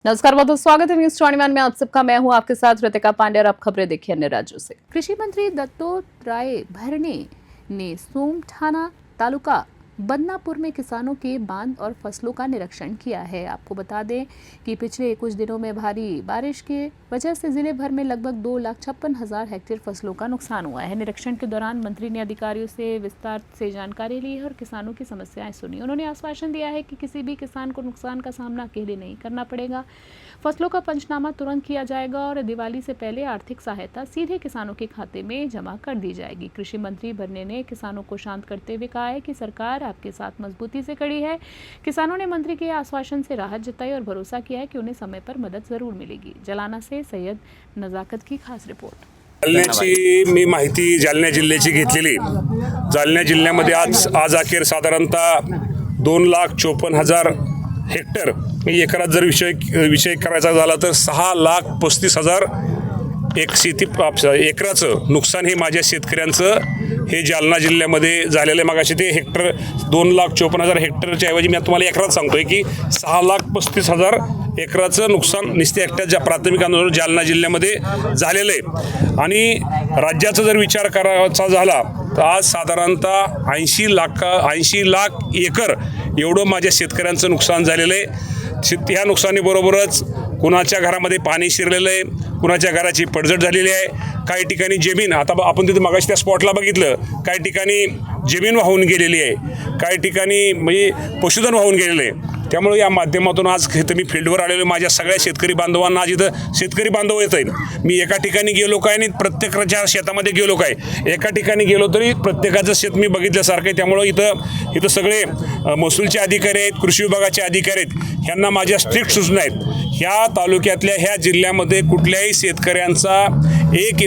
नमस्कार, बहुत बहुत स्वागत है न्यूज 21 में। आप सबका मैं हूं आपके साथ ऋतिका पांडे और अब खबरें देखिए अन्य राज्यों से। कृषि मंत्री दत्तोत्रेय भरणे ने सोमठाना तालुका बदनापुर में किसानों के बांध और फसलों का निरीक्षण किया है। आपको बता दें कि पिछले कुछ दिनों में भारी बारिश की वजह से जिले भर में लगभग 2,56,000 हेक्टेयर फसलों का नुकसान हुआ है। निरीक्षण के दौरान मंत्री ने अधिकारियों से विस्तार से जानकारी ली है और किसानों की समस्याएं सुनी। उन्होंने आश्वासन दिया है कि किसी भी किसान को नुकसान का सामना अकेले नहीं करना पड़ेगा। फसलों का पंचनामा तुरंत किया जाएगा और दिवाली से पहले आर्थिक सहायता सीधे किसानों के खाते में जमा कर दी जाएगी। कृषि मंत्री भरणे ने किसानों को शांत करते हुए कहा है कि सरकार आपके साथ मजबूती से खड़ी है। किसानों ने मंत्री के आश्वासन से राहत जताई और भरोसा किया है कि उन्हें समय पर मदद जरूर मिलेगी। जालना से सैयद नजाकत की खास रिपोर्ट। जालन्याची मी माहिती जालना जिल्ह्याची घेतलेली। जालना जिल्ह्यामध्ये आज अखेर साधारणतः 2,54,000 हेक्टर एकरात जर विषय करायचा झाला तर 6,35,000 एकराचं नुकसान हे माझ्या शेतकऱ्यांचं हे जालना जिल्ह्यामध्ये झालेलं आहे। मगाशी ते हेक्टर 2,54,000 हेक्टरच्या ऐवजी मी तुम्हाला एकरात सांगतोय की 6,35,000 एकराचं नुकसान निस्ते एकट्या प्राथमिक अंदाजावर जालना जिल्ह्यामध्ये झालेलं आहे। आणि राज्याचा जर विचार करायचा झाला तर आज साधारणतः 80 लाख एकर एवढं माझ्या शेतकऱ्यांचं नुकसान झालेलं आहे। ह्या नुकसानीबरोबरच कुणाच्या घरामध्ये पाणी शिरलेलं आहे, कुणाच्या घराची पडझड झालेली आहे, काही ठिकाणी जमीन, आता आपण तिथे मगाशी त्या स्पॉटला बघितलं, काही ठिकाणी जमीन वाहून गेलेली आहे, काही ठिकाणी म्हणजे पशुधन वाहून गेलेलं आहे। त्यामुळे या माध्यमातून आज इथं मी फील्डवर आलेलो माझ्या सगळ्या शेतकरी बांधवांना आज इथं शेतकरी बांधव येत आहेत। मी एका ठिकाणी गेलो काय आणि प्रत्येकाच्या शेतामध्ये गेलो काय, एका ठिकाणी गेलो तरी प्रत्येकाचं शेत मी बघितल्यासारखं आहे। त्यामुळे इथं सगळे महसूलचे अधिकारी आहेत, कृषी विभागाचे अधिकारी आहेत, ह्यांना माझ्या स्ट्रिक्ट सूचना आहेत। ह्या तालुक्यातल्या ह्या जिल्ह्यामध्ये कुठल्याही शेतकऱ्यांचा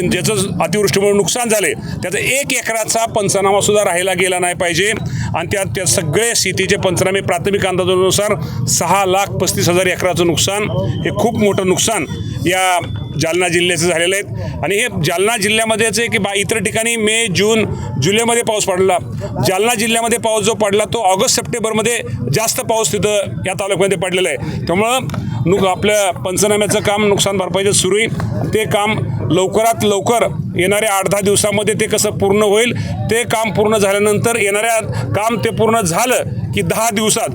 ज्याचं अतिवृष्टीमुळे नुकसान झाले त्याचा 1 एकराचा पंचनामा सुद्धा राहायला गेला नाही पाहिजे। आणि त्या सगळे शेतीचे पंचनामे प्राथमिक अंदाजानुसार 6,35,000 एकराचं नुकसान हे खूप मोठं नुकसान या जालना जिल्ह्याचं झालेलं आहे। आणि हे जालना जिल्ह्यामध्येच आहे की इतर ठिकाणी मे, जून, जुलैमध्ये पाऊस पडला, जालना जिल्ह्यामध्ये पाऊस जो पडला तो ऑगस्ट, सप्टेंबरमध्ये जास्त पाऊस तिथं या तालुक्यामध्ये पडलेला आहे। त्यामुळं आपल्या पंचनाम्याचं काम, नुकसान भरपाईचं सुरू आहे, ते काम लवकरात लवकर येणाऱ्या 8-10 दिवसामध्ये ते कसं पूर्ण होईल, ते काम पूर्ण झाल्यानंतर येणाऱ्या काम ते पूर्ण झालं की 10 दिवसात